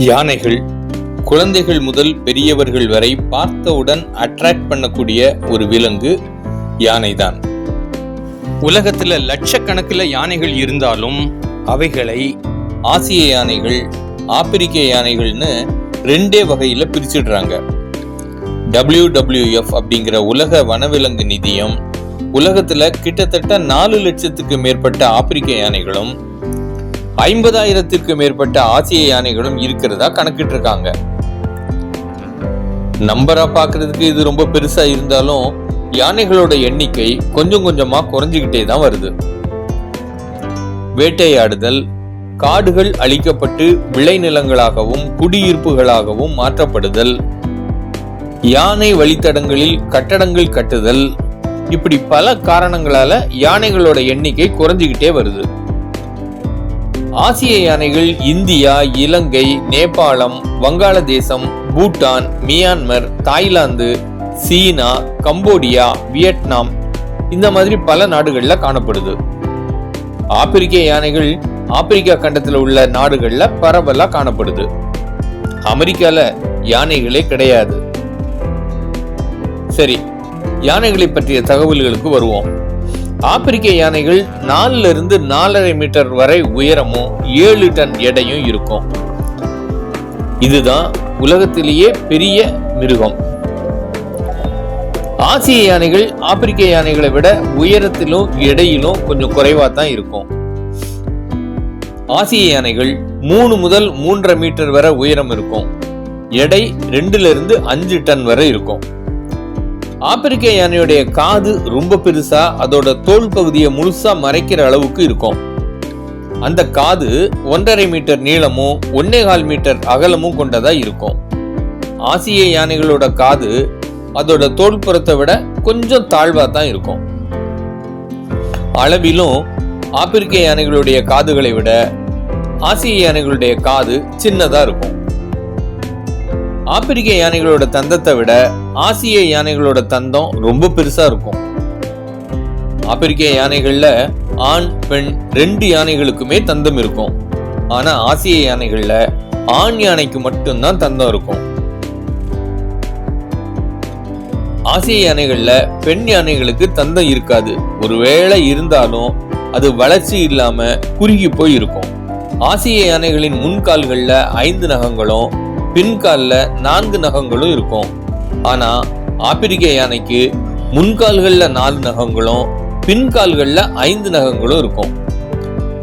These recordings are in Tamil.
யானைகள் குழந்தைகள் முதல் பெரியவர்கள் வரை பார்த்தவுடன் அட்ராக்ட் பண்ணக்கூடிய ஒரு விலங்கு யானைதான். உலகத்துல லட்சக்கணக்கில் யானைகள் இருந்தாலும் அவைகளை ஆசிய யானைகள், ஆப்பிரிக்க யானைகள்னு ரெண்டே வகையில பிரிச்சிடுறாங்க. WWF அப்படிங்கிற உலக வனவிலங்கு நிதியம் உலகத்துல கிட்டத்தட்ட 4 லட்சத்துக்கு மேற்பட்ட ஆப்பிரிக்க யானைகளும் 50,000த்திற்கு மேற்பட்ட ஆசிய யானைகளும் இருக்கிறதா கணக்கிட்டு இருக்காங்க. நம்பரா பாக்குறதுக்கு இது ரொம்ப பெருசா இருந்தாலும் யானைகளோட எண்ணிக்கை கொஞ்சம் கொஞ்சமா குறைஞ்சுக்கிட்டே தான் வருது. வேட்டையாடுதல், காடுகள் அழிக்கப்பட்டு விளைநிலங்களாகவும் குடியிருப்புகளாகவும் மாற்றப்படுதல், யானை வழித்தடங்களில் கட்டடங்கள் கட்டுதல், இப்படி பல காரணங்களால யானைகளோட எண்ணிக்கை குறைஞ்சுக்கிட்டே வருது. ஆசிய யானைகள் இந்தியா, இலங்கை, நேபாளம், வங்காளதேசம், பூட்டான், மியான்மர், தாய்லாந்து, சீனா, கம்போடியா, வியட்நாம் இந்த மாதிரி பல நாடுகள்ல காணப்படுது. ஆப்பிரிக்க யானைகள் ஆப்பிரிக்கா கண்டத்துல உள்ள நாடுகள்ல பரவலா காணப்படுது. அமெரிக்கால யானைகளே கிடையாது. சரி, யானைகளை பற்றிய தகவல்களுக்கு வருவோம். ஆப்பிரிக்க யானைகள் 4 இருந்து 4.5 மீட்டர் வரை உயரமும் 7 டன் எடையும் இருக்கும். இதுதான் உலகத்திலேயே பெரிய மிருகம். ஆசிய யானைகள் ஆப்பிரிக்க யானைகளை விட உயரத்திலும் எடையிலும் கொஞ்சம் குறைவா தான் இருக்கும். ஆசிய யானைகள் 3 முதல் 3.5 மீட்டர் வரை உயரம் இருக்கும். எடை 2 இருந்து 5 டன் வரை இருக்கும். ஆப்பிரிக்க யானையுடைய காது ரொம்ப பெருசா அதோட தோல் பகுதியை முழுசா மறைக்கிற அளவுக்கு இருக்கும். அந்த காது 1.5 மீட்டர் நீளமும் 1.25 மீட்டர் அகலமும் கொண்டதா இருக்கும். ஆசிய யானைகளோட காது அதோட தோல் புறத்தை விட கொஞ்சம் தாழ்வா தான் இருக்கும். அளவிலும் ஆப்பிரிக்க யானைகளுடைய காதுகளை விட ஆசிய யானைகளுடைய காது சின்னதா இருக்கும். ஆப்பிரிக்க யானைகளோட தந்தத்தை விட ஆசிய யானைகளோட தந்தம் ரொம்ப பெருசா இருக்கும். ஆப்பிரிக்க யானைகள்ல ஆண், பெண் 2 யானைகளுக்குமே தந்தம் இருக்கும். ஆனா ஆசிய யானைகள்ல ஆண் யானைக்கு மட்டும்தான் தந்தம் இருக்கும். ஆசிய யானைகள்ல பெண் யானைகளுக்கு தந்தம் இருக்காது. ஒருவேளை இருந்தாலும் அது வளர்ச்சி இல்லாம குறுகி போய் இருக்கும். ஆசிய யானைகளின் முன்கால்கள்ல 5 நகங்களும் பின்கால்ல 4 நகங்களும் இருக்கும். ஆனா ஆப்பிரிக்க யானைக்கு முன்கால்கள்ல 4 நகங்களும் பின்கால்கள்ல 5 நகங்களும் இருக்கும்.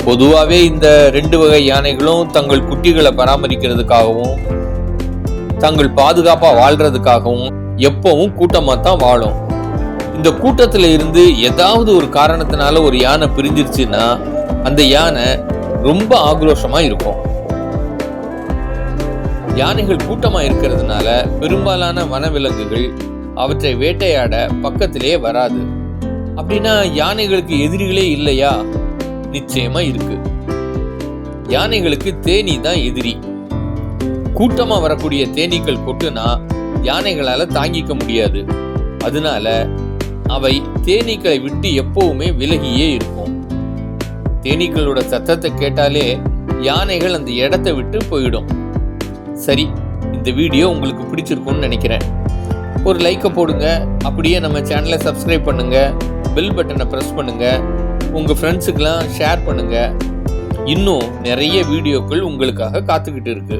பொதுவாவே இந்த 2 வகை யானைகளும் தங்கள் குட்டிகளை பராமரிக்கிறதுக்காகவும் தங்கள் பாதுகாப்பா வாழ்றதுக்காகவும் எப்பவும் கூட்டமா தான் வாழும். இந்த கூட்டத்துல இருந்து ஏதாவது ஒரு காரணத்தினால ஒரு யானை பிரிஞ்சிருச்சுன்னா அந்த யானை ரொம்ப ஆக்ரோஷமா இருக்கும். யானைகள் கூட்டமா இருக்கிறதுனால பெரும்பாலான வனவிலங்குகள் அவற்றை வேட்டையாட பக்கத்திலேயே வராது. அப்படின்னா யானைகளுக்கு எதிரிகளே இல்லையா? நிச்சயமா இருக்கு. யானைகளுக்கு தேனீ தான் எதிரி. கூட்டமா வரக்கூடிய தேனீக்கள் கொட்டுனா யானைகளால தாங்கிக்க முடியாது. அதனால அவை தேனீக்களை விட்டு எப்பவுமே விலகியே இருக்கும். தேனீக்களோட சத்தத்தை கேட்டாலே யானைகள் அந்த இடத்தை விட்டு போயிடும். சரி, இந்த வீடியோ உங்களுக்கு பிடிச்சிருக்கும்னு நினைக்கிறேன். ஒரு லைக்கை போடுங்க. அப்படியே நம்ம சேனலை சப்ஸ்கிரைப் பண்ணுங்க. பெல் பட்டனை பிரஸ் பண்ணுங்க. உங்க ஃப்ரெண்ட்ஸுக்கெல்லாம் ஷேர் பண்ணுங்க. இன்னும் நிறைய வீடியோக்கள் உங்களுக்காக காத்துக்கிட்டு இருக்கு.